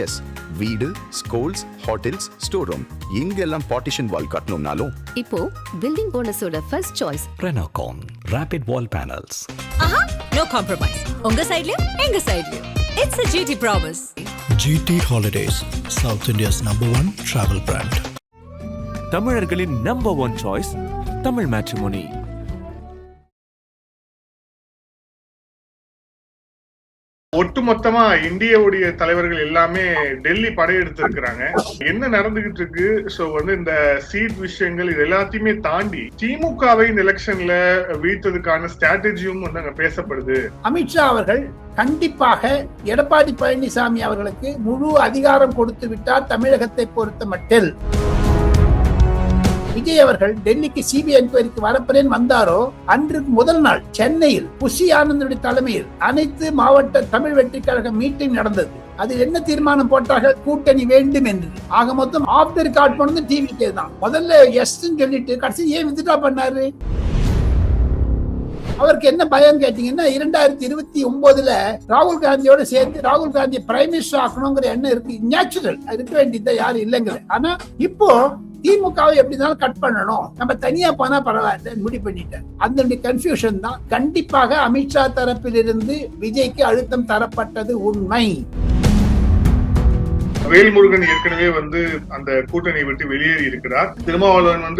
S, வீடு, schools, hotels, store room இங்கெல்லாம் partition wall கட்டணும்னாலும் இப்போ பில்டிங் போனஸோட first choice Renocon Rapid Wall Panels. No compromise. உங்க சைடுலயும் எங்க சைடுலயும். It's a GT promise. GT Holidays, South India's #1 travel brand. தமிழர்களின் number one choice Tamil matrimony. ஒட்டுமொத்தமா இந்தியாவுடைய தலைவர்கள் எல்லாமே டெல்லி படையெடுத்து இருக்கிறாங்க. என்ன நடந்துகிட்டு இருக்கு? சோ இந்த சீட் விஷயங்கள் இது எல்லாத்தையுமே தாண்டி திமுகவை இந்த எலெக்ஷன்ல வீழ்த்ததுக்கான ஸ்ட்ராட்டஜியும் அங்க பேசப்படுது. அமித்ஷா அவர்கள் கண்டிப்பாக எடப்பாடி பழனிசாமி அவர்களுக்கு முழு அதிகாரம் கொடுத்து விட்டார். தமிழகத்தை பொறுத்த மட்டில் விஜய் அவர்கள் டெல்லிக்கு சிபிஐ என்கொயரிக்கு வரப்போறேன் வந்தாரோ அன்று முதல் நாள் சென்னையில் புஷி ஆனந்தனுடைய தலைமையில் அனைத்து மாவட்ட தமிழ் வெற்றி கழக மீட்டிங் நடந்தது. அதில் என்ன தீர்மானம் போட்டார்கள்? கூட்டணி வேண்டும் என்று. ஆக மொத்தம் ஆஃப் தி ரெக்கார்ட் பண்ணது டிவிகே தான். முதல்ல எஸ் சொல்லிட்டு கடைசி ஏன் வித்ட்ரா பண்ணாரு? அவருக்கு என்ன பயம் கேட்டீங்கன்னா 2029 ராகுல் காந்தியோட சேர்த்து ராகுல் காந்தி பிரைம் மினிஸ்டர் ஆக்கணுங்கிற எண்ணம் இருக்கு. நேச்சுரல் இருக்க வேண்டியது யாரும் இல்லைங்க. ஆனா இப்போ திமுகவை எப்படினாலும் கட் பண்ணணும், நம்ம தனியா போனா பரவாயில்ல முடிவு பண்ணிட்டேன். அந்த கன்ஃபியூஷன் தான். கண்டிப்பாக அமித்ஷா தரப்பிலிருந்து விஜய்க்கு அழுத்தம் தரப்பட்டது உண்மை. வேல்முருகன் ஏற்கனவே அந்த கூட்டணி விட்டு வெளியேறி இருக்கிறார். திருமாவளவன்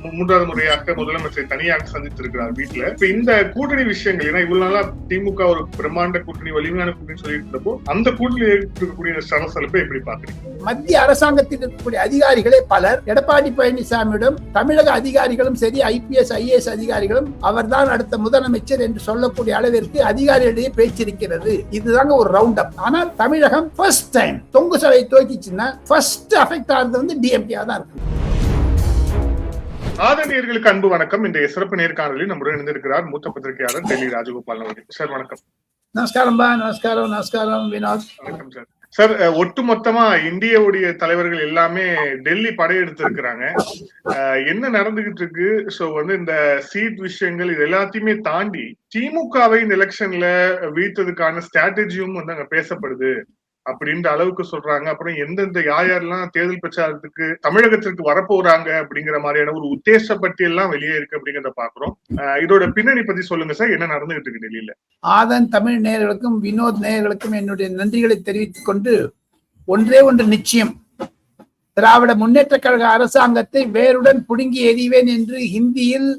மூன்றாவது முறையாக முதலமைச்சரை தனியாக சந்தித்திருக்கிறார் வீட்டுல. இப்ப இந்த கூட்டணி விஷயங்கள், ஏன்னா இவ்வளவு நாளா திமுக ஒரு பிரம்மாண்ட கூட்டணி, வலிமையான கூட்டணி சொல்லிட்டு இருந்தப்போ அந்த கூட்டணி இருக்கக்கூடிய சலசலப்பை எப்படி பாக்குறீங்க? மத்திய அரசாங்கத்தில் இருக்கக்கூடிய அதிகாரிகளே பலர் எடப்பாடி பழனிசாமியிடம், தமிழக அதிகாரிகளும் சரி, ஐபிஎஸ் ஐஏஎஸ் அதிகாரிகளும் அவர்தான் அடுத்த முதலமைச்சர் என்று சொல்லக்கூடிய அளவிற்கு அதிகாரிகளிடையே பேச்சிருக்கிறது. இதுதாங்க ஒரு ரவுண்ட் அப். ஆனால் தமிழகம் ஃபர்ஸ்ட் டைம் தொங்கு சபை தோக்கிச்சுன்னா ஃபர்ஸ்ட் அஃபெக்ட் ஆகிறது டிஎம்கே தான் இருக்கு. ஆதரணியர்களுக்கு அன்பு வணக்கம். இன்றைய சிறப்பு நேர்காணலில் நம்முடன் இணைந்திருக்கிறார் மூத்த பத்திரிகையாளர் டெல்லி ராஜகோபால் அவர்கள். சார் வணக்கம். நமஸ்காரம். நமஸ்காரம் வினோத். வணக்கம் சார். சார், ஒட்டுமொத்தமா இந்தியாவுடைய தலைவர்கள் எல்லாமே டெல்லி படையெடுத்து இருக்கிறாங்க. என்ன நடந்துகிட்டு இருக்கு? சோ இந்த சீட் விஷயங்கள் இது எல்லாத்தையுமே தாண்டி திமுகவை இந்த எலெக்ஷன்ல வீழ்த்ததுக்கான ஸ்ட்ராட்டஜியும் அங்க பேசப்படுது அப்படின்ற அளவுக்கு சொல்றாங்க. அப்புறம் எந்தெந்த யாரெல்லாம் தேர்தல் பிரச்சாரத்துக்கு தமிழகத்திற்கு வரப்போறாங்க அப்படிங்கிற மாதிரியான ஒரு உத்தேச பட்டியெல்லாம் வெளியே இருக்கு அப்படிங்கிறத பாக்குறோம். இதோட பின்னணி பத்தி சொல்லுங்க சார், என்ன நடந்துகிட்டு இருக்கு டெல்லியில? ஆதன் தமிழ் நேயர்களுக்கும் வினோத் நேயர்களுக்கும் என்னுடைய நன்றிகளை தெரிவித்துக் கொண்டு, ஒன்றே ஒன்று நிச்சயம், திராவிட முன்னேற்ற கழக அரசாங்கத்தை வேருடன் புடுங்கி எறிவேன் என்று ஹிந்தியில்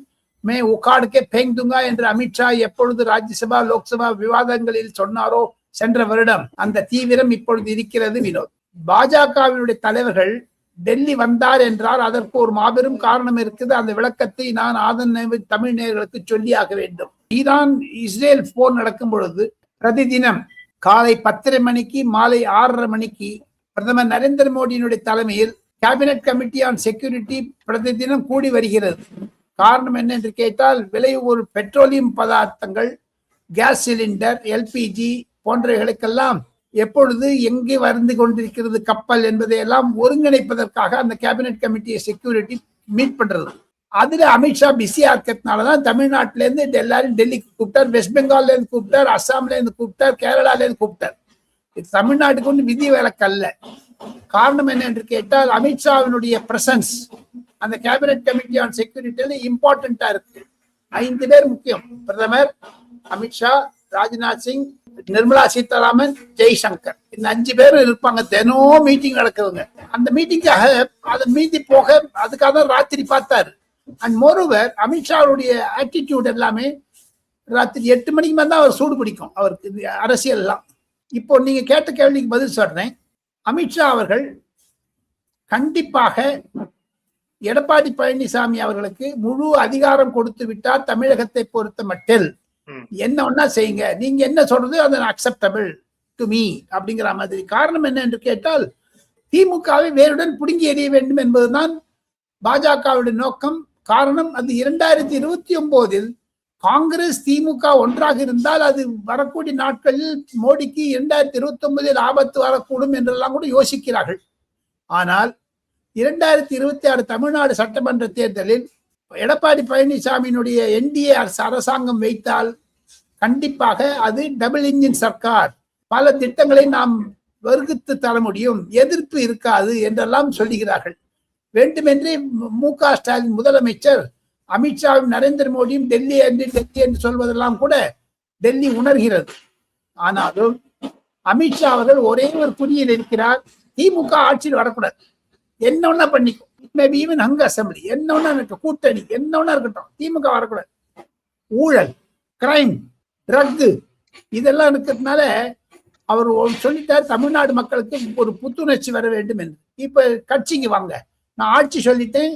மே உக்காடுக்கே பேங் துங்கா என்று அமித்ஷா எப்பொழுது ராஜ்யசபா லோக்சபா விவாதங்களில் சொன்னாரோ சென்ற வருடம், அந்த தீவிரம் இப்பொழுது இருக்கிறது. வினோத், பாஜகவினுடைய தலைவர்கள் டெல்லி வந்தார் என்றால் அதற்கு ஒரு மாபெரும் காரணம் இருக்குது. அந்த விளக்கத்தை நான் ஆதன் தமிழ் நேயர்களுக்கு சொல்லியாக வேண்டும். ஈரான் இஸ்ரேல் போர் நடக்கும் பொழுது பிரதிதினம் காலை 10:30 மணிக்கு மாலை 6:30 மணிக்கு பிரதமர் நரேந்திர மோடியினுடைய தலைமையில் கேபினட் கமிட்டி ஆன் செக்யூரிட்டி பிரதிதினம் கூடி வருகிறது. காரணம் என்ன என்று கேட்டால், விலை ஒரு பெட்ரோலியம் பதார்த்தங்கள், கேஸ் சிலிண்டர், எல்பிஜி போன்றவைகளுக்கெல்லாம் எப்பொழுது எங்கே வந்து கொண்டிருக்கிறது கப்பல் என்பதையெல்லாம் ஒருங்கிணைப்பதற்காக அந்த கேபினட் கமிட்டியை செக்யூரிட்டி மீட் பண்றது. அதுல அமித்ஷா பிஸியா இருக்கிறதுனாலதான் தமிழ்நாட்டில இருந்து எல்லாரும் டெல்லிக்கு கூப்பிட்டார், வெஸ்ட் பெங்கால்ல இருந்து கூப்பிட்டார், அஸ்ஸாம்ல இருந்து கூப்பிட்டார், கேரளால இருந்து கூப்பிட்டார். இது தமிழ்நாட்டுக்கு ஒன்று விதி விலக்கல்ல. காரணம் என்ன என்று கேட்டால், அமித்ஷாவினுடைய பிரசன்ஸ் அந்த கேபினட் கமிட்டி ஆன் செக்யூரிட்டியில இம்பார்ட்டன்டா இருக்கு. 5 பேர் முக்கியம். பிரதமர், அமித்ஷா, ராஜ்நாத் சிங், நிர்மலா சீதாராமன், ஜெய்சங்கர், இந்த 5 பேரும் இருப்பாங்க. தினம் மீட்டிங் நடக்குதுங்க. அந்த மீட்டிங்காக அதை மீதி போக அதுக்காக தான் ராத்திரி பார்த்தாரு. அண்ட் மோரோவர் அமித்ஷாவுடைய ஆட்டிடியூட் எல்லாமே ராத்திரி 8 மணிக்கு மேல தான் அவர் சூடு பிடிக்கும் அவருக்கு அரசியல் எல்லாம். இப்போ நீங்க கேட்ட கேள்விக்கு பதில் சொல்றேன். அமித்ஷா அவர்கள் கண்டிப்பாக எடப்பாடி பழனிசாமி அவர்களுக்கு முழு அதிகாரம் கொடுத்து விட்டார். தமிழகத்தை பொறுத்த மட்டில் என்ன ஒன்னா செய்யுங்க, நீங்க என்ன சொல்றது அது அக்செப்டபிள் டு மீ அப்படிங்கிற மாதிரி. காரணம் என்ன என்று கேட்டால், திமுகவை வேருடன் புடுங்கி எறிய வேண்டும் என்பதுதான் பாஜகவுடைய நோக்கம். காரணம், அது 2029 காங்கிரஸ் திமுக ஒன்றாக இருந்தால் அது வரக்கூடிய நாட்களில் மோடிக்கு 2029 ஆபத்து வரக்கூடும் என்றெல்லாம் கூட யோசிக்கிறார்கள். ஆனால் 2026 தமிழ்நாடு சட்டமன்ற தேர்தலில் எடப்பாடி பழனிசாமியினுடைய என்டிஏ அரசாங்கம் வைத்தால் கண்டிப்பாக அது டபுள் இன்ஜின் சர்க்கார். பல திட்டங்களை நாம் வகுத்து தர முடியும், எதிர்ப்பு இருக்காது என்றெல்லாம் சொல்லுகிறார்கள். வேண்டுமென்றே மு.க. ஸ்டாலின் முதலமைச்சர் அமித்ஷாவும் நரேந்திர மோடியும் டெல்லி என்று சொல்வதெல்லாம் கூட டெல்லி உணர்கிறது. ஆனாலும் அமித்ஷா அவர்கள் ஒரே ஒரு குறியில் இருக்கிறார், திமுக ஆட்சியில் வரக்கூடாது, என்ன ஒண்ணா பண்ணிக்கும், மேபி ஈவன் அங்க அசம்பிளி என்ன ஒண்ணா இருக்கு, கூட்டணி என்ன ஒண்ணா இருக்கட்டும், திமுக வரக்கூடாது. ஊழல், கிரைம், ட்ரக் இதெல்லாம் இருக்கிறதுனால அவர் சொல்லிட்டார் தமிழ்நாடு மக்களுக்கு ஒரு புத்துணர்ச்சி வர வேண்டும் என்று. இப்ப கட்சிக்கு வாங்க, நான் ஆட்சி சொல்லிட்டேன்,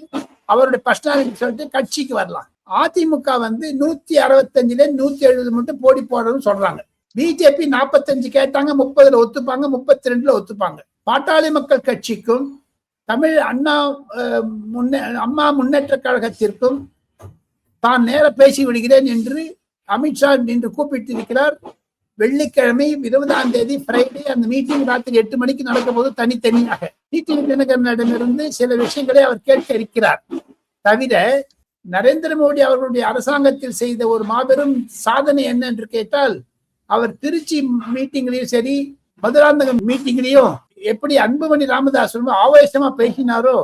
அவருடைய பர்சனாலிட்டி சொல்லிட்டு கட்சிக்கு வரலாம். அதிமுக 165ல 170 மட்டும் போடி போடணும்னு சொல்றாங்க. பிஜேபி 45 கேட்டாங்க, 30ல ஒத்துப்பாங்க, 32ல ஒத்துப்பாங்க. பாட்டாளி மக்கள் கட்சிக்கும் தமிழ் அம்மா முன்னேற்ற கழகத்திற்கும் தான் நேர பேசி விடுகிறேன் என்று அமித்ஷா இன்று கூப்பிட்டிருக்கிறார். வெள்ளிக்கிழமை 20ஆம் தேதி ஃப்ரைடே அந்த மீட்டிங் ராத்திரி 8 மணிக்கு நடக்கும் போது தனித்தனியாக தினகரனிடமிருந்து சில விஷயங்களை அவர் கேட்க இருக்கிறார். தவிர நரேந்திர மோடி அவர்களுடைய அரசாங்கத்தில் செய்த ஒரு மாபெரும் சாதனை என்ன என்று கேட்டால், அவர் திருச்சி மீட்டிங்லயும் சரி மதுராந்தகம் மீட்டிங்லயும் எப்படி அன்புமணி ராமதாஸ் ஆவேசமா பேசினாரோ,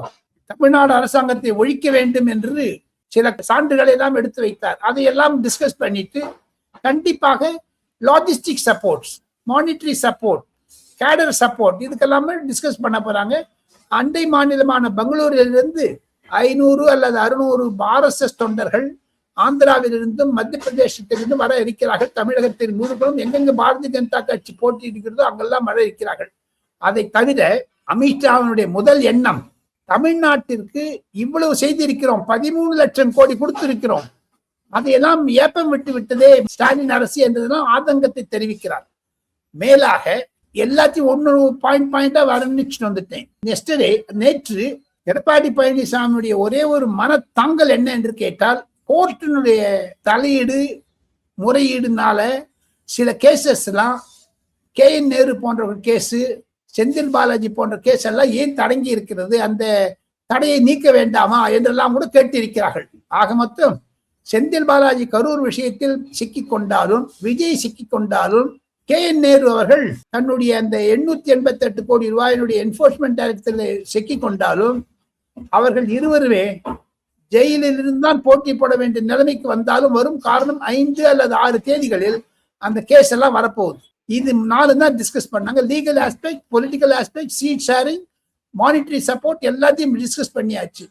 தமிழ்நாடு அரசாங்கத்தை ஒழிக்க வேண்டும் என்று சில சான்றுகளை எல்லாம் எடுத்து வைத்தார். அதையெல்லாம் டிஸ்கஸ் பண்ணிட்டு கண்டிப்பாக லாஜிஸ்டிக் சப்போர்ட், மானிட்டரி சப்போர்ட், கேடர் சப்போர்ட் இதுக்கெல்லாமே டிஸ்கஸ் பண்ண போறாங்க. அண்டை மாநிலமான பெங்களூரிலிருந்து 500 அல்லது 600 RSS தொண்டர்கள் ஆந்திராவிலிருந்தும் மத்திய பிரதேசத்திலிருந்து வர இருக்கிறார்கள். தமிழகத்தின் முழுவதும் எங்கெங்க பாரதிய ஜனதா கட்சி போட்டி இருக்கிறதோ அங்கெல்லாம் வர இருக்கிறார்கள். அதை தவிர அமித்ஷாவினுடைய முதல் எண்ணம், தமிழ்நாட்டிற்கு இவ்வளவு செய்திருக்கிறோம், 13 லட்சம் கோடி கொடுத்திருக்கிறோம், அதையெல்லாம் ஏப்பம் விட்டு விட்டதே ஸ்டாலின் அரசு என்றதெல்லாம் ஆதங்கத்தை தெரிவிக்கிறார். மேலாக எல்லாத்தையும் ஒன்னு பாயிண்டா வர்ணிச்சுட்டு வந்துட்டேன். நேற்று எடப்பாடி பழனிசாமியுடைய ஒரே ஒரு மனத்தாங்கல் என்ன என்று கேட்டால், கோர்ட்டினுடைய தலையீடு முறையீடுனால சில கேசஸ் எல்லாம் KN நேரு போன்ற கேஸ், செந்தில் பாலாஜி போன்ற கேஸ் எல்லாம் ஏன் தடங்கி இருக்கிறது, அந்த தடையை நீக்க வேண்டாமா என்றெல்லாம் கூட கேட்டிருக்கிறார்கள். ஆக மொத்தம் செந்தில் பாலாஜி கரூர் விஷயத்தில் சிக்கிக் கொண்டாலும், விஜய் சிக்கிக் கொண்டாலும், KN நேரு அவர்கள் தன்னுடைய அந்த 888 கோடி ரூபாயினுடைய என்போர்ஸ்மெண்ட் டைரக்டரில் சிக்கிக் கொண்டாலும், அவர்கள் இருவருமே ஜெயிலில் இருந்தான் போட்டி போட வேண்டிய நிலைமைக்கு வந்தாலும் வரும். காரணம் 5 அல்லது 6 தேதிகளில் அந்த கேஸ் எல்லாம் வரப்போகுது. இது 4 தான் டிஸ்கஸ் பண்ணாங்க. Legal aspect, political aspect, seat sharing, monetary support எல்லாத்தையும் டிஸ்கஸ் பண்ணியாச்சு.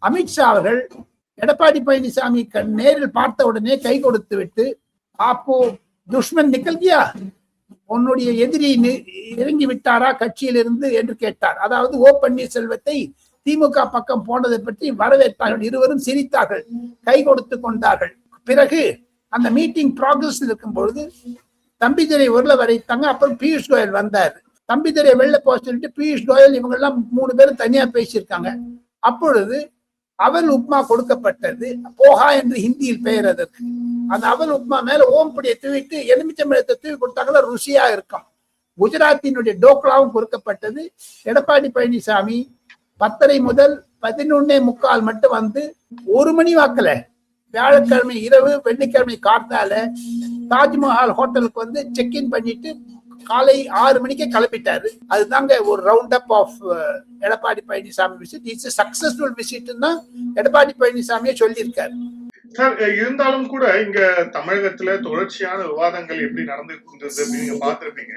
அமித்ஷா அவர்கள் எடப்பாடி பழனிசாமி நேரில் பார்த்த உடனே கை கொடுத்து விட்டு, அப்போ துஷ்மன் நிக்கல் கியா, உன்னுடைய எதிரி இறங்கி விட்டாரா கட்சியிலிருந்து என்று கேட்டார். அதாவது ஓ பன்னீர்செல்வத்தை திமுக பக்கம் போனதை பற்றி வரவேற்றார்கள். இருவரும் சிரித்தார்கள், கை கொடுத்து கொண்டார்கள். பிறகு அந்த மீட்டிங் ப்ராக்ரஸ் இருக்கும் பொழுது தம்பிதுரை உருள வரைத்தாங்க. அப்புறம் பியூஷ் கோயல் வந்தார். தம்பிதுரை வெளில போக சொல்லிட்டு பியூஷ் கோயல் இவங்க எல்லாம் 3 பேரும் தனியா பேசியிருக்காங்க. அப்பொழுது அவல் உப்மா கொடுக்கப்பட்டது. போகா என்று ஹிந்தியில் பெயர் அதற்கு. அந்த அவல் உப்மா மேல ஓம்படியை தூவிட்டு எலுமிச்சம்பழத்தை தூவி கொடுத்தாங்களா, ருசியா இருக்கும். குஜராத்தினுடைய டோக்லாவும் கொடுக்கப்பட்டது. எடப்பாடி பழனிசாமி 10:30 முதல் 11:45 மட்டும் வந்து 1 மணி வாக்குல வியாழக்கிழமை இரவு வெள்ளிக்கிழமை காத்தால தாஜ்மஹால் ஹோட்டலுக்கு வந்து செக்இன் பண்ணிட்டு காலை 6 மணிக்கே கிளம்பிட்டாரு. அதுதாங்க ஒரு round up of Edappadi Palaniswami visit. It's successful visit தான் எடப்பாடி பழனிசாமியே சொல்லியிருக்காரு. சார், இருந்தாலும் கூட இங்க தமிழகத்துல தொடர்ச்சியான விவாதங்கள் எப்படி நடந்துருக்குன்றது நீங்க பாத்துருப்பீங்க.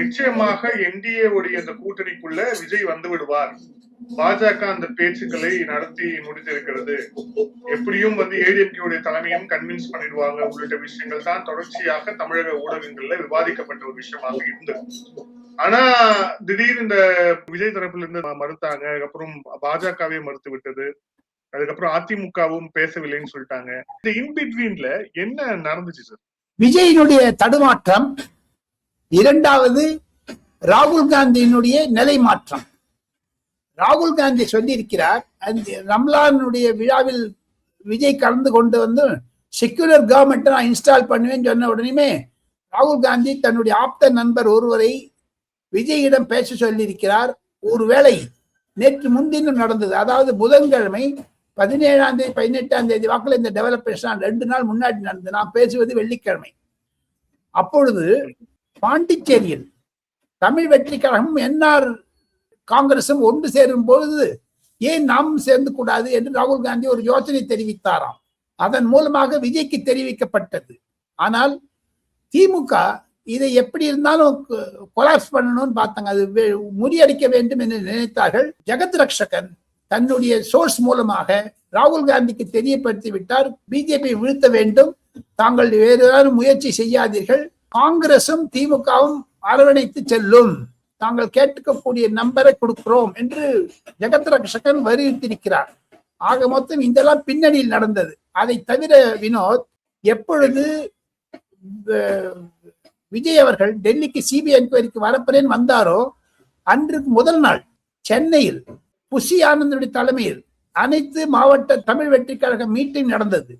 நிச்சயமாக NDA உடைய அந்த கூட்டணிக்குள்ள விஜய் வந்து விடுவார், பாஜக அந்த பேச்சுக்களை நடத்தி முடித்திருக்கிறது, எப்படியும் ADMK உடைய தலைமையும் கன்வின்ஸ் பண்ணிடுவாங்க உள்ளிட்ட விஷயங்கள் தான் தொடர்ச்சியாக தமிழக ஊடகங்கள்ல விவாதிக்கப்பட்ட ஒரு விஷயமாக இருந்தது. ஆனா திடீர் இந்த விஜய் தரப்புல இருந்து மறுத்தாங்க, அதுக்கப்புறம் பாஜகவே மறுத்து விட்டது, அதுக்கப்புறம் அதிமுகவும் பேசவில்லைன்னு சொல்லிட்டாங்க. இந்த இன்பிட்வீன்ல என்ன நடந்துச்சு சார்? விஜயினுடைய தடுமாற்றம், இரண்டாவது ராகுல் காந்தியினுடைய நிலை மாற்றம். ராகுல் காந்தி சொல்லியிருக்கிறார், அந்த ரம்லானுடைய விழாவில் விஜய் கலந்து கொண்டு வந்து செக்யூலர் கவர்மெண்ட் நான் இன்ஸ்டால் பண்ணுவேன்னு சொன்ன உடனே ராகுல் காந்தி தன்னுடைய ஆப்த நண்பர் ஒருவரை விஜயிடம் பேச சொல்லியிருக்கிறார். ஒருவேளை நேற்று முன்தினம் நடந்தது, அதாவது புதன்கிழமை 17ஆம் தேதி 18ஆம் தேதி வாக்குல இந்த டெவலப்மெண்ட் 2 நாள் முன்னாடி நடந்தது. நான் பேசுவது வெள்ளிக்கிழமை. அப்பொழுது பாண்டிச்சேரியில் தமிழ் வெற்றி கழகம் என்ஆர் காங்கிரசும் ஒன்று சேரும் பொழுது ஏன் நாம் சேர்ந்து கூடாது என்று ராகுல் காந்தி ஒரு யோசனை தெரிவித்தாராம். அதன் மூலமாக விஜய்க்கு தெரிவிக்கப்பட்டது. ஆனால் திமுக இதை எப்படி இருந்தாலும் கொலாப்ஸ் பண்ணணும்னு பார்த்தாங்க. அது முறியடிக்க வேண்டும் என்று நினைத்தார்கள். ஜெகத் ரக்ஷகன் தன்னுடைய சோர்ஸ் மூலமாக ராகுல் காந்திக்கு தெரியப்படுத்தி விட்டார், பிஜேபி வீழ்த்த வேண்டும், தாங்கள் வேறு ஏதாவது முயற்சி செய்யாதீர்கள், காங்கிரசும் திமுகவும் அரவணைத்து செல்லும், தாங்கள் கேட்கக்கூடிய நம்பரை கொடுக்கிறோம் என்று ஜெகத் ரக்ஷகன் வலியுறுத்தியிருக்கிறார். ஆக மொத்தம் இதெல்லாம் பின்னணியில் நடந்தது. அதை தவிர வினோத், எப்பொழுது விஜய் அவர்கள் டெல்லிக்கு சிபிஐ என்கொயரிக்கு வரப்போறேன் வந்தாரோ அன்று முதல் நாள் சென்னையில் புஷி ஆனந்தனுடைய தலைமையில் அனைத்து மாவட்ட தமிழ் வெற்றி கழக மீட்டிங் நடந்தது.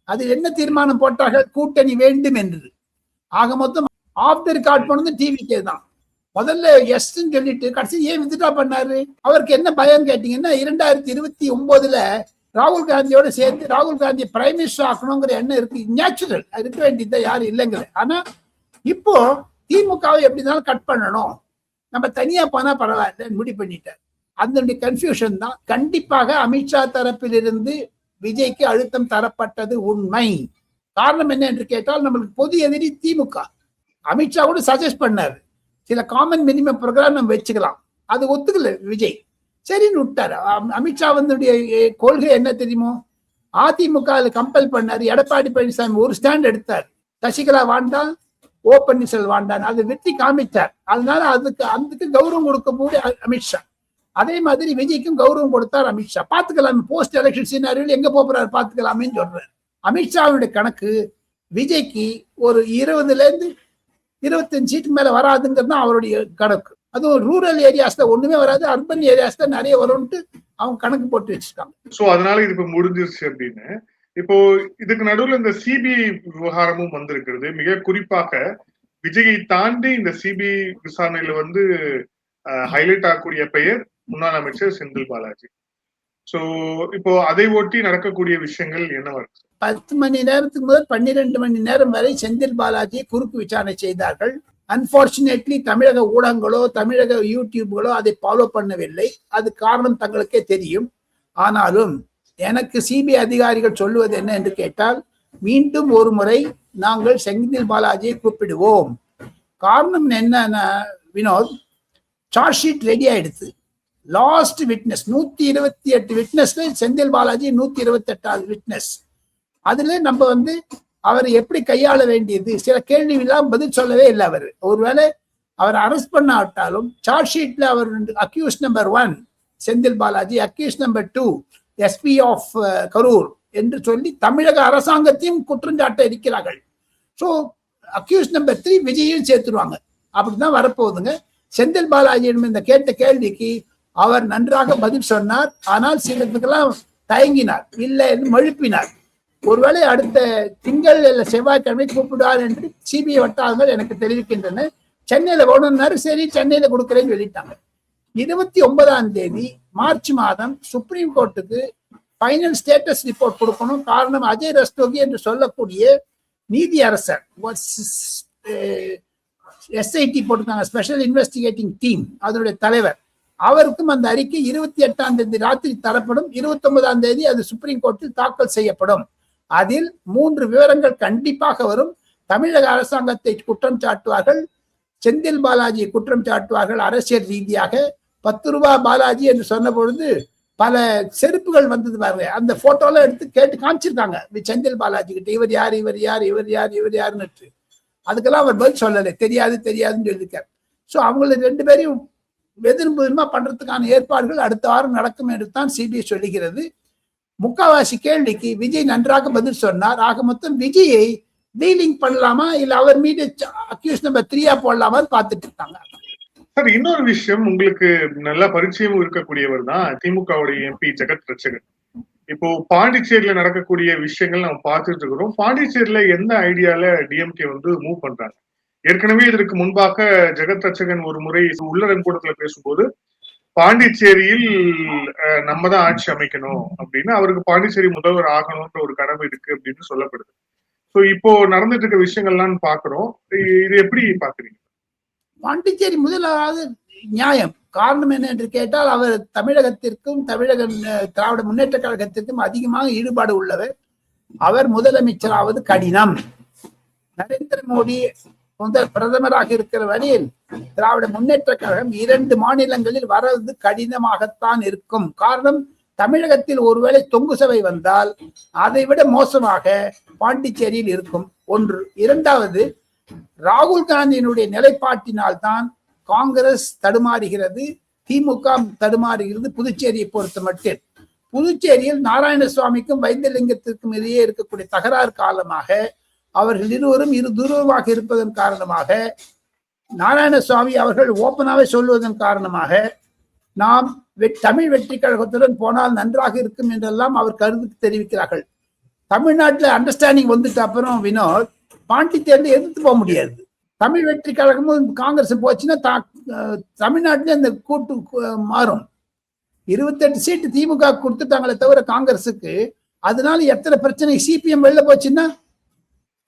அதில் என்ன தீர்மானம் போட்டார்கள்? கூட்டணி வேண்டும் என்று. ஆக மொத்தம் ஆஃப் தி ரெக்கார்ட் போனது டிவிக்கே தான். முதல்ல எஸ் சொல்லிட்டு கடைசி ஏன் வித்ட்ரா பண்ணாரு? அவருக்கு என்ன பயம் கேட்டீங்கன்னா, 2029 ராகுல் காந்தியோட சேர்ந்து ராகுல் காந்தி பிரைம் மினிஸ்டர் ஆக்கணுங்கிற எண்ணம் இருக்கு. நேச்சுரல், இருக்க வேண்டியது யாரும் இல்லைங்கிற. ஆனா இப்போ திமுகவை எப்படி இருந்தாலும் கட் பண்ணணும், நம்ம தனியா போனா பரவாயில்ல முடிவு பண்ணிட்டார். அதனுடைய கன்ஃபியூஷன் தான். கண்டிப்பாக அமித்ஷா தரப்பிலிருந்து விஜய்க்கு அழுத்தம் தரப்பட்டது உண்மை. காரணம் என்ன என்று கேட்டால், நம்மளுக்கு பொது எதிரி திமுக. அமித்ஷா கூட சஜஸ்ட் பண்ணாரு, சில காமன் மினிமம் ப்ரோக்ராம் நம்ம வச்சுக்கலாம். அது ஒத்துக்கல விஜய், சரின்னு விட்டாரு. அமித்ஷா வந்துடைய கொள்கை என்ன தெரியுமோ, அதிமுக கம்பல் பண்ணாரு. எடப்பாடி பழனிசாமி ஒரு ஸ்டாண்ட் எடுத்தார், சசிகலா வாண்டான், ஓ பன்னீர்செல்வம் வாண்டான். அது வெற்றி காமிச்சார். அதனால அதுக்கு கௌரவம் கொடுக்க போது அமித்ஷா. அதே மாதிரி விஜய்க்கும் கௌரவம் கொடுத்தார் அமித்ஷா. பாத்துக்கலாம், போஸ்ட் எலெக்ஷன் சீனாரியில் எங்க போறாரு பாத்துக்கலாமேன்னு சொல்றாரு. அமித்ஷாவுடைய கணக்கு விஜய்க்கு ஒரு 20-25 சீட்டு மேல வராதுங்கிறது தான் அவருடைய கணக்கு. அதுவும் ரூரல் ஏரியாஸ்ல ஒண்ணுமே வராது, அர்பன் ஏரியாஸ்ல நிறைய வரும்னு அவங்க கணக்கு போட்டு வச்சிருக்காங்க. சோ அதனால இது இப்ப முடிஞ்சிருச்சு அப்படின்னு. இப்போ இதுக்கு நடுவுல இந்த சிபிஐ விவகாரமும் வந்திருக்கிறது. மிக குறிப்பாக விஜயை தாண்டி இந்த சிபிஐ விசாரணையில வந்து ஹைலைட் ஆகக்கூடிய பெயர் முன்னாள் அமைச்சர் செந்தில் பாலாஜி. சோ இப்போ அதை ஒட்டி நடக்கக்கூடிய விஷயங்கள் என்னவா இருக்கு? 10 மணி நேரத்துக்கு முதல் 12 மணி நேரம் வரை செந்தில் பாலாஜி குறுக்கு விசாரணை செய்தார்கள். அன்பார்ச்சுனேட்லி தமிழக ஊடகங்களோ தமிழக யூடியூப்களோ அதை ஃபாலோ பண்ணவில்லை. அது காரணம் தங்களுக்கே தெரியும். ஆனாலும் எனக்கு சிபிஐ அதிகாரிகள் சொல்லுவது என்ன என்று கேட்டால், மீண்டும் ஒரு முறை நாங்கள் செந்தில் பாலாஜியை கூப்பிடுவோம். காரணம் என்னன்னா வினோத், சார்ஜ் ஷீட் ரெடி ஆயிடுச்சு. லாஸ்ட் விட்னஸ் 128 விட்னஸ்ல செந்தில் பாலாஜி 128வது விட்னஸ். அதுல நம்ம வந்து அவர் எப்படி கையாள வேண்டியது, சில கேள்வியெல்லாம் பதில் சொல்லவே இல்லை. அவர் ஒருவேளை அவர் அரெஸ்ட் பண்ணாவிட்டாலும் சார்ஜ் ஷீட்ல அவர் accused number 1 Senthil Balaji, accused number 2 SP of Karur என்று சொல்லி தமிழக அரசாங்கத்தையும் குற்றஞ்சாட்ட இருக்கிறார்கள். ஸோ அக்யூஸ் நம்பர் 3 விஜயும் சேர்த்துருவாங்க. அப்படிதான் வரப்போகுதுங்க. செந்தில் பாலாஜியிடம் இந்த கேட்ட கேள்விக்கு அவர் நன்றாக பதில் சொன்னார். ஆனால் சிலத்துக்கெல்லாம் தயங்கினார், இல்லை என்று மழுப்பினார். ஒருவேளை அடுத்த திங்கள் இல்ல செவ்வாய்க்கிழமை கூப்பிடுவார் என்று சிபிஐ வட்டாரங்கள் எனக்கு தெரிவிக்கின்றன. சென்னையில போகணும்னாரு, சரி சென்னையில கொடுக்குறேன்னு சொல்லிட்டாங்க. 29ஆம் தேதி மார்ச் மாதம் சுப்ரீம் கோர்ட்டுக்கு ஃபைனல் ஸ்டேட்டஸ் ரிப்போர்ட் கொடுக்கணும். காரணம், அஜய் ரஸ்தோகி என்று சொல்லக்கூடிய நீதி அரசர், எஸ்ஐடி போட்டிருக்காங்க, ஸ்பெஷல் இன்வெஸ்டிகேட்டிங் டீம், அதனுடைய தலைவர், அவருக்கும் அந்த அறிக்கை 28ஆம் தேதி ராத்திரி தரப்படும். 29ஆம் தேதி அது சுப்ரீம் கோர்ட்டில் தாக்கல் செய்யப்படும். அதில் 3 விவரங்கள் கண்டிப்பாக வரும். தமிழக அரசாங்கத்தை குற்றம் சாட்டுவார்கள், செந்தில் பாலாஜி குற்றம் சாட்டுவார்கள் அரசியல் ரீதியாக. 10 ரூபாய் பாலாஜி என்று சொன்ன பொழுது பல செருப்புகள் வந்தது பாருங்க. அந்த போட்டோலாம் எடுத்து கேட்டு காமிச்சிருக்காங்க செந்தில் பாலாஜி கிட்ட, இவர் யார் இவர் யார் இவர் யார் இவர் யாருன்னு. அதுக்கெல்லாம் அவர் பதில் சொல்லலை, தெரியாது தெரியாதுன்னு சொல்லியிருக்கார். ஸோ அவங்களை 2 பேரையும் எதிர்ப்புமா பண்றதுக்கான ஏற்பாடுகள் அடுத்த வாரம் நடக்கும் என்று தான் சிபிஐ சொல்லுகிறது. முக்காவாசி கேள்விக்கு விஜய் நன்றாக பதில் சொன்னார். ஆக மொத்தம் விஜயை டீலிங் பண்ணலாமா இல்ல அவர் மீது அக்யூஸ் நம்பர் 3 போடலாமான்னு பார்த்துட்டு இருக்காங்க. சார், இன்னொரு விஷயம், உங்களுக்கு நல்ல பரிச்சயம் இருக்கக்கூடியவர் தான் திமுகவுடைய எம்பி ஜெகத் ரட்சகன். இப்போ பாண்டிச்சேரியில நடக்கக்கூடிய விஷயங்கள் நம்ம பார்த்துட்டு இருக்கிறோம். பாண்டிச்சேரியில எந்த ஐடியால டிஎம்கே வந்து மூவ் பண்றாங்க? ஏற்கனவே இதற்கு முன்பாக ஜெகத் ரட்சகன் ஒரு முறை உள்ளரங்க கூட்டத்துல பேசும்போது பாண்டிச்சேரியில் நம்ம தான் ஆட்சி அமைக்கணும் அப்படின்னு, அவருக்கு பாண்டிச்சேரி முதல்வர் ஆகணும்ன்ற ஒரு கனவு இருக்கு அப்படின்னு சொல்லப்படுது. ஸோ இப்போ நடந்துட்டு இருக்க விஷயங்கள்லாம் பாக்குறோம். இது எப்படி பாக்குறீங்க? பாண்டிச்சேரி முதலாவது நியாயம். காரணம் என்ன என்று கேட்டால், அவர் தமிழகத்திற்கும் திராவிட முன்னேற்ற கழகத்திற்கும் அதிகமாக ஈடுபாடு உள்ளவர். அவர் முதலமைச்சராவது கடினம். நரேந்திர மோடி பிரதமராக இருக்கிற வரையில் திராவிட முன்னேற்ற கழகம் 2 மாநிலங்களில் வர்றது கடினமாகத்தான் இருக்கும். காரணம், தமிழகத்தில் ஒருவேளை தொங்கு சபை வந்தால் அதை விட மோசமாக பாண்டிச்சேரியில் இருக்கும். ஒன்று. இரண்டாவது, ராகுல் காந்தியினுடைய நிலைப்பாட்டினால் தான் காங்கிரஸ் தடுமாறுகிறது, திமுக தடுமாறுகிறது. புதுச்சேரியை பொறுத்த மட்டும் புதுச்சேரியில் நாராயணசுவாமிக்கும் வைத்தியலிங்கத்திற்கும் இடையே இருக்கக்கூடிய தகராறு காரணமாக அவர்கள் இருவரும் துருவமாக இருப்பதன் காரணமாக, நாராயணசுவாமி அவர்கள் ஓப்பனாவே சொல்வதன் காரணமாக, நாம் தமிழ் வெற்றி கழகத்துடன் போனால் நன்றாக இருக்கும் என்றெல்லாம் அவர் கருத்து தெரிவிக்கிறார்கள். தமிழ்நாட்டில் அண்டர்ஸ்டாண்டிங் வந்துட்டு அப்புறம் வினோத், பாண்டிச்சேரியில் எதிர்த்து போக முடியாது. தமிழ் வெற்றி கழகமும் காங்கிரஸ் போச்சுன்னா தமிழ்நாட்டிலே அந்த கூட்டு மாறும். 28 சீட்டு திமுக கொடுத்துட்டாங்களே தவிர காங்கிரஸுக்கு. அதனால எத்தனை பிரச்சனை. சிபிஎம் வெளில போச்சுன்னா,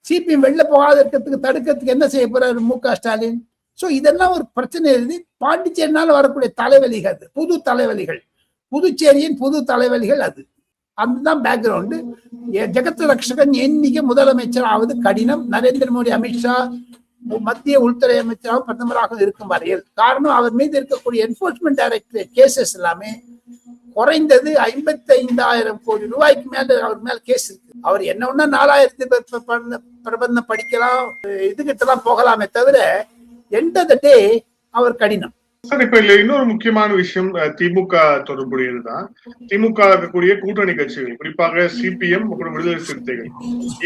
சிபிஎம் வெளில போகாத இருக்கிறதுக்கு தடுக்கிறதுக்கு என்ன செய்ய போறாரு மு.க. ஸ்டாலின்? சோ இதெல்லாம் ஒரு பிரச்சனை எழுதி பாண்டிச்சேரினால வரக்கூடிய தலைவலிகள், புது தலைவலிகள், புதுச்சேரியின் புது தலைவலிகள். அதுதான் பேக்ரவுண்டு. ஜெகத் ரக்ஷகன் என்னைக்கு முதலமைச்சர் ஆவது கடினம். நரேந்திர மோடி, அமித்ஷா மத்திய உள்துறை அமைச்சராக பிரதமராக இருக்கும் வரையில். காரணம், அவர் மீது இருக்கக்கூடிய என்போர்ஸ்மெண்ட் டைரக்டரேட் கேசஸ் எல்லாமே குறைந்தது 55,000 கோடி ரூபாய்க்கு மேல அவர் மேல கேஸ் இருக்கு. அவர் என்ன ஒண்ணா 4,000 பிரபந்தம் படிக்கலாம், இதுகிட்டலாம் போகலாமே தவிர எண்ட் ஆஃப் தி டே அவர் கடினம். சார், இப்ப இல்ல இன்னொரு முக்கியமான விஷயம் திமுக தொடர்புடையதுதான். திமுக இருக்கக்கூடிய கூட்டணி கட்சிகள், குறிப்பாக சிபிஎம் மற்றும் விடுதலை சிறுத்தைகள்,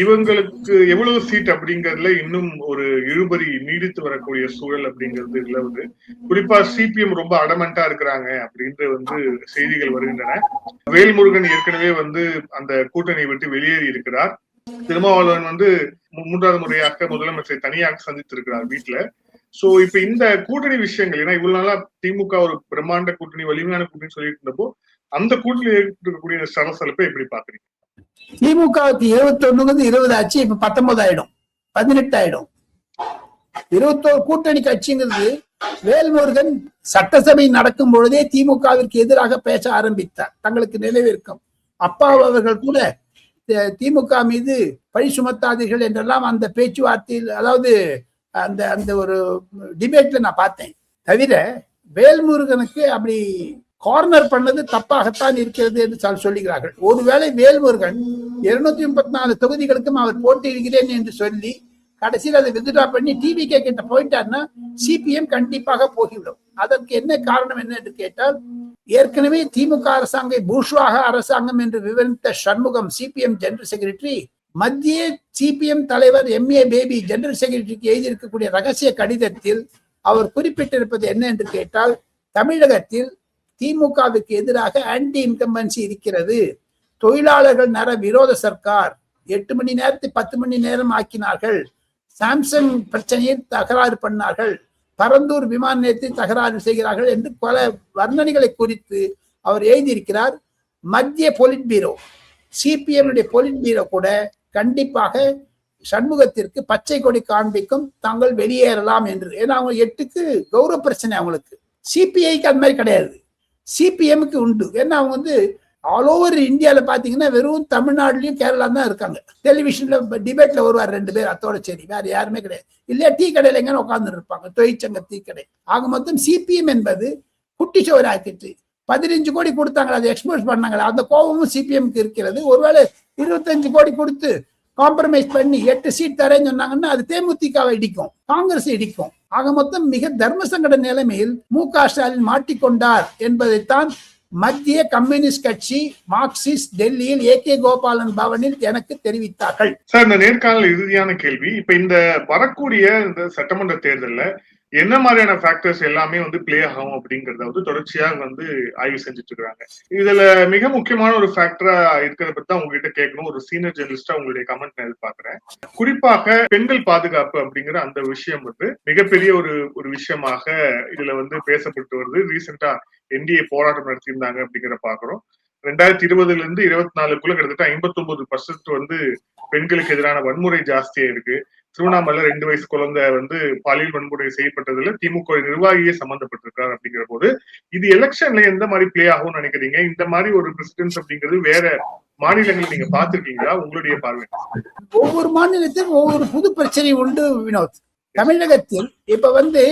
இவங்களுக்கு எவ்வளவு சீட் அப்படிங்கறதுல இன்னும் ஒரு இழுபறி நீடித்து வரக்கூடிய சூழல் அப்படிங்கிறது நிலவுது. குறிப்பா சிபிஎம் ரொம்ப அடமெண்டா இருக்கிறாங்க அப்படின்ற செய்திகள் வருகின்றன. வேல்முருகன் ஏற்கனவே அந்த கூட்டணியை விட்டு வெளியேறி இருக்கிறார். திருமாவளவன் 3வது முறையாக முதலமைச்சரை தனியாக சந்தித்திருக்கிறார் வீட்டுல. சோ இப்ப இந்த கூட்டணி விஷயங்கள், ஏன்னா இவ்வளவு நாளா திமுக ஒரு பிரம்மாண்ட கூட்டணி, வலிமையான கூட்டணி சொல்லிட்டு இருந்தப்போ அந்த கூட்டணி இருக்கக்கூடிய சலசலப்பை எப்படி பாக்குறீங்க? திமுகவுக்கு 21 20 ஆச்சு, இப்ப 19 ஆயிடும், 18 ஆயிடும். 21 கூட்டணி கட்சிங்கிறது. வேல்முருகன் சட்டசபை நடக்கும் பொழுதே திமுகவிற்கு எதிராக பேச ஆரம்பித்தார். தங்களுக்கு நினைவிருக்கும், அப்பா அவர்கள் கூட திமுக மீது பழி சுமத்தாதீர்கள் என்றெல்லாம் அந்த பேச்சுவார்த்தையில், அதாவது அந்த ஒரு டிபேட்ல நான் பார்த்தேன். தவிர வேல்முருகனுக்கு அப்படி கார்னர் பண்ணது தப்பாகத்தான் இருக்கிறது என்று சொல்லுகிறார்கள். ஒருவேளை வேல்முருகன் 234 தொகுதிகளுக்கும் அவர் போட்டியிடுகிறேன் என்று சொல்லி கடைசியில் அதை வித்ட்ரா பண்ணி டிவிகே கிட்ட போயிட்டார்னா சிபிஎம் கண்டிப்பாக போகிவிடும். அதற்கு என்ன காரணம் என்ன என்று கேட்டால், ஏற்கனவே திமுக அரசாங்கம் பூஷ்வாக அரசாங்கம் என்று விவரித்த சண்முகம், சிபிஎம் ஜெனரல் செக்ரட்டரி, மத்திய சிபிஎம் தலைவர் எம்ஏ பேபி ஜெனரல் செக்ரட்டரிக்கு எழுதியிருக்கக்கூடிய ரகசிய கடிதத்தில் அவர் குறிப்பிட்டிருப்பது என்ன என்று கேட்டால், தமிழகத்தில் திமுகவுக்கு எதிராக ஆன்டி இன்கம்பன்சி இருக்கிறது. தொழிலாளர்கள் நல விரோத சர்க்கார். 8 மணி நேரத்தை 10 மணி நேரம் ஆக்கினார்கள். சாம்சங் பிரச்சனையில் தகராறு பண்ணார்கள். பரந்தூர் விமான நிலையத்தில் தகராறு செய்கிறார்கள் என்று பல வர்ணனைகளை குறித்து அவர் எழுதியிருக்கிறார். மத்திய பொலிட் பீரோ, சிபிஎம் பொலிட் பீரோ கூட கண்டிப்பாக சண்முகத்திற்கு பச்சை கொடி காண்பிக்கும், தாங்கள் வெளியேறலாம் என்று. ஏன்னா அவங்க 8க்கு கௌரவ பிரச்சனை அவங்களுக்கு. சிபிஐக்கு அது மாதிரி கிடையாது, சிபிஎம்க்கு உண்டு. ஏன்னா அவங்க ஆல் ஓவர் இந்தியாவில பாத்தீங்கன்னா வெறும் தமிழ்நாடுலயும் கேரளா தான் இருக்காங்க. டெலிவிஷன்ல டிபேட்ல வருவார் 2 பேர், அத்தோட சரி, வேற யாருமே கிடையாது. இல்லையா டீ கடையில எங்கன்னு உட்கார்ந்து இருப்பாங்க, தொழிற்சங்க டீ கடை. ஆக மொத்தம் சிபிஎம் என்பது குட்டி சோறு ஆக்கிட்டு 15 கோடி கொடுத்தாங்க, அதை எக்ஸ்போர்ட் பண்ணாங்க. அந்த கோபமும் சிபிஎம்க்கு இருக்கிறது. ஒருவேளை 25 கோடி கொடுத்து காம்ப்ரமைஸ் பண்ணி 8 சீட் தரேன்னு சொன்னாங்கன்னா அது தேமுதிகவை இடிக்கும், காங்கிரஸ் இடிக்கும். ஆக மொத்தம் மிக தர்ம சங்கட நிலைமையில் மு.க. ஸ்டாலின் மாட்டிக்கொண்டார் என்பதைத்தான் மத்திய கம்யூனிஸ்ட் கட்சி மார்க்சிஸ்ட் டெல்லியில் ஏகே கோபாலன் பவனில் எனக்கு தெரிவித்தார்கள். சார், இந்த நேர்காணல் இறுதியான கேள்வி. இப்ப இந்த வரக்கூடிய இந்த சட்டமன்ற தேர்தல்ல என்ன மாதிரியான ஃபேக்டர்ஸ் எல்லாமே பிளே ஆகும் அப்படிங்கறத தொடர்ச்சியா ஆய்வு செஞ்சுட்டு இருக்காங்க. இதுல மிக முக்கியமான ஒரு ஃபேக்டரா இருக்கிறத பத்தி தான் உங்ககிட்ட கேட்கணும். ஒரு சீனியர் ஜெர்னலிஸ்டா உங்களுடைய கமெண்ட் நான் எதிர்பார்க்கிறேன். குறிப்பாக பெண்கள் பாதுகாப்பு அப்படிங்கிற அந்த விஷயம் மிகப்பெரிய ஒரு விஷயமாக இதுல பேசப்பட்டு வருது. ரீசெண்டா என்டிஏ போராட்டம் நடத்தியிருந்தாங்க அப்படிங்கிற பாக்குறோம். 2020 இருந்து 24க்குள்ள கிட்டத்தட்ட 59% பெண்களுக்கு எதிரான வன்முறை ஜாஸ்தியா இருக்கு. திருவண்ணாமலை 2 வயசு குழந்தை வந்து பாலியல் வன்முறை செய்யப்பட்டதுல திமுக நிர்வாகியே சம்பந்தப்பட்டிருக்காரு அப்படிங்கிற போது இது எலெக்ஷன்ல எந்த மாதிரி பிளே ஆகும்னு நினைக்கிறீங்க? இந்த மாதிரி ஒரு பிரசிடென்ஸ் அப்படிங்கிறது வேற மாநிலங்கள் நீங்க பாத்திருக்கீங்களா? உங்களுடைய பார்வை. ஒவ்வொரு மாநிலத்திலும் ஒவ்வொரு புது பிரச்சனை உண்டு வினோத். தமிழகத்தில் இப்ப வந்து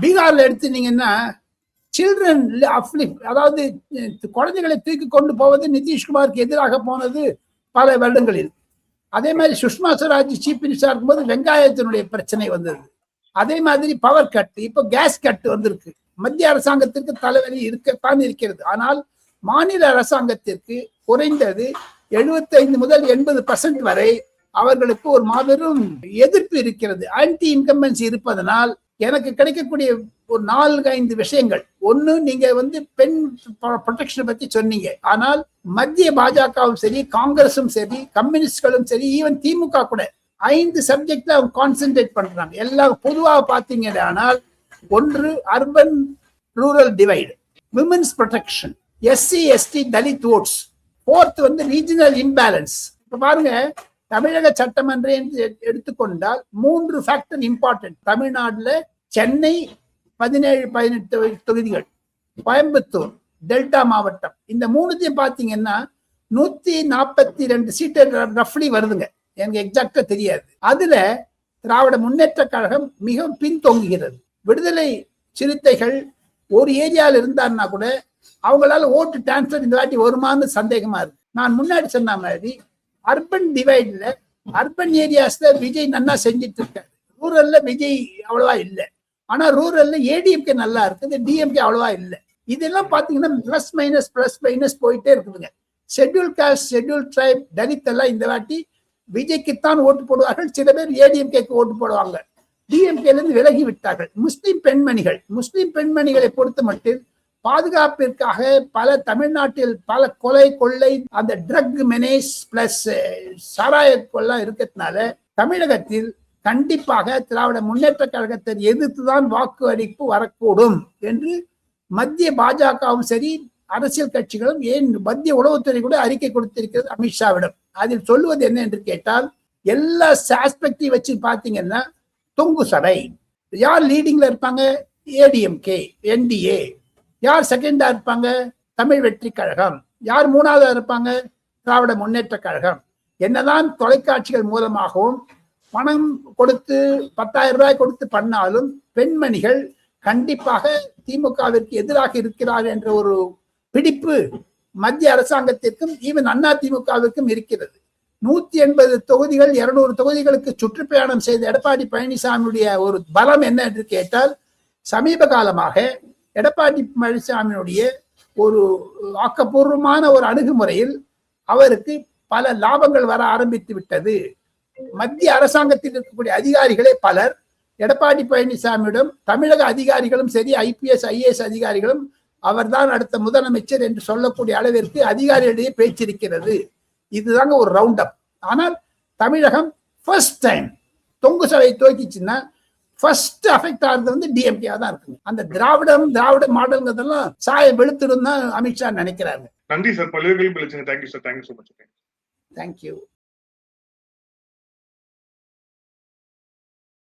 பீகார்ல எடுத்துனீங்கன்னா சில்ட்ரன் அப்லிஃப்ட், அதாவது குழந்தைகளை தூக்கி கொண்டு போவது நிதிஷ்குமாருக்கு எதிராக போனது பல வருடங்களில். அதே மாதிரி சுஷ்மா ஸ்வராஜ் சீஃப் மினிஸ்டர் இருக்கும்போது வெங்காயத்தினுடைய பிரச்சனை வந்தது. அதே மாதிரி பவர் கட், இப்போ கேஸ் கட் வந்திருக்கு. மத்திய அரசாங்கத்திற்கு தலைவலி இருக்கத்தான் இருக்கிறது. ஆனால் மாநில அரசாங்கத்திற்கு குறைந்தது 75 முதல் 80% வரை அவர்களுக்கு ஒரு மாபெரும் எதிர்ப்பு இருக்கிறது. ஆன்டி இன்கம்பன்சி இருப்பதனால் எனக்கு கிடைக்கக்கூடிய ஒரு 4-5 விஷயங்கள். ஒண்ணு, நீங்க வந்து பெண் ப்ரொடெக்ஷனை பத்தி சொன்னீங்க. ஆனால் மத்திய பாஜகவும் சரி, காங்கிரஸும் சரி, கம்யூனிஸ்ட்களும் சரி, ஈவன் திமுக கூட 5 சப்ஜெக்ட்ல அவங்க கான்சென்ட்ரேட் பண்றாங்க. எல்லாம் பொதுவாக பாத்தீங்க. ஆனால் ஒன்று urban rural divide, women's protection, SC ST Dalit votes. 4th வந்து ரீஜனல் இம்பேலன்ஸ். இப்ப பாருங்க, தமிழக சட்டமன்றம் எடுத்துக்கொண்டால் 3 ஃபேக்டர் இம்பார்ட்டன்ட். தமிழ்நாடுல சென்னை 17-18 தொகுதிகள், கோயம்புத்தூர், டெல்டா மாவட்டம், இந்த 3த்தையும் பாத்தீங்கன்னா 142 சீட்டு ரஃப்லி வருதுங்க. எனக்கு எக்ஸாக்டா தெரியாது. அதுல திராவிட முன்னேற்ற கழகம் மிக பின்தொங்குகிறது. விடுதலை சிறுத்தைகள் ஒரு ஏரியாவில் இருந்தாருன்னா கூட அவங்களால ஓட்டு டிரான்ஸ்பர் இந்த வாட்டி வருமானு சந்தேகமா இருக்கு. நான் முன்னாடி சொன்ன மாதிரி அர்பன் டிவைட்ல அர்பன் ஏரியாஸ்ல விஜய் நல்லா செஞ்சிட்டு இருக்காரு. ரூரல்ல விஜய் அவ்வளவா இல்லை. ஆனா ரூரல்ல ஏடிஎம்கே நல்லா இருக்குது, டிஎம்கே அவ்வளவா இல்லை. இதெல்லாம் பாத்தீங்கன்னா பிளஸ் மைனஸ் போயிட்டே இருக்குதுங்க. Schedule cost, schedule try, Dalit எல்லாம் இந்த வாட்டி விஜய்க்குத்தான் ஓட்டு போடுவார்கள். சில பேர் ஏடிஎம்கேக்கு ஓட்டு போடுவாங்க. டிஎம்கேல இருந்து விலகி விட்டார்கள். முஸ்லிம் பெண்மணிகளை பொறுத்த மட்டும் பாதுகாப்பிற்காக பல தமிழ்நாட்டில் பல கொலை கொள்ளை, அந்த ட்ரக் மெனேஸ் பிளஸ் சாராய கொள்ளை இருக்கிறதுனால தமிழகத்தில் கண்டிப்பாக திராவிட முன்னேற்ற கழகத்தை எதிர்த்துதான் வாக்கு அளிப்பு வரக்கூடும் என்று மத்திய பாஜகவும் சரி, அரசியல் கட்சிகளும், ஏன் மத்திய உளவுத்துறை கூட அறிக்கை கொடுத்திருக்கிறது அமித்ஷாவிடம். அதில் சொல்லுவது என்ன என்று கேட்டால், எல்லா ஆஸ்பெக்டையும் வச்சு பாத்தீங்கன்னா தொங்கு சடை. யார் லீடிங்ல இருப்பாங்க? ஏடிஎம்கே, என்டிஏ. யார் செகண்டா இருப்பாங்க? தமிழ் வெற்றி கழகம். யார் 3ஆவதா இருப்பாங்க? திராவிட முன்னேற்ற கழகம். என்னதான் தொலைக்காட்சிகள் மூலமாகவும் பணம் கொடுத்து 10,000 ரூபாய் கொடுத்து பண்ணாலும் பெண்மணிகள் கண்டிப்பாக திமுகவிற்கு எதிராக இருக்கிறார் என்ற ஒரு பிடிப்பு மத்திய அரசாங்கத்திற்கும் ஈவன் அண்ணா திமுகவிற்கும் இருக்கிறது. 180 தொகுதிகள், 200 தொகுதிகளுக்கு சுற்றுப்பயணம் செய்த எடப்பாடி பழனிசாமியுடைய ஒரு பலம் என்ன என்று கேட்டால், சமீப காலமாக எடப்பாடி பழனிசாமியுடைய ஒரு ஆக்கப்பூர்வமான ஒரு அணுகுமுறையில் அவருக்கு பல லாபங்கள் வர ஆரம்பித்து விட்டது. மத்திய அரசாங்கத்தில் இருக்கக்கூடிய அதிகாரிகளே பலர் எடப்பாடி பழனிசாமியிடம், தமிழக அதிகாரிகளும் சரி, IPS IAS அதிகாரிகளும் அவர்தான் அடுத்த முதலமைச்சர் என்று சொல்லக்கூடிய அளவிற்கு அதிகாரிகளிடையே பேச்சிருக்கிறது. இதுதாங்க ஒரு ரவுண்ட் அப். ஆனால் தமிழகம் ஃபர்ஸ்ட் டைம் தொங்கு சபை தோக்கிச்சுன்னா ஃபர்ஸ்ட் அஃபெக்ட் ஆகிறது வந்து டிஎம்கே தான் இருக்குங்க. அந்த திராவிட மாடல்ங்கிறதெல்லாம் சாயம் வெளுத்துடும் தான் அமித்ஷா நினைக்கிறாங்க. நன்றி சார், பல்வேறு thank you sir. Thank you so much. Thank you.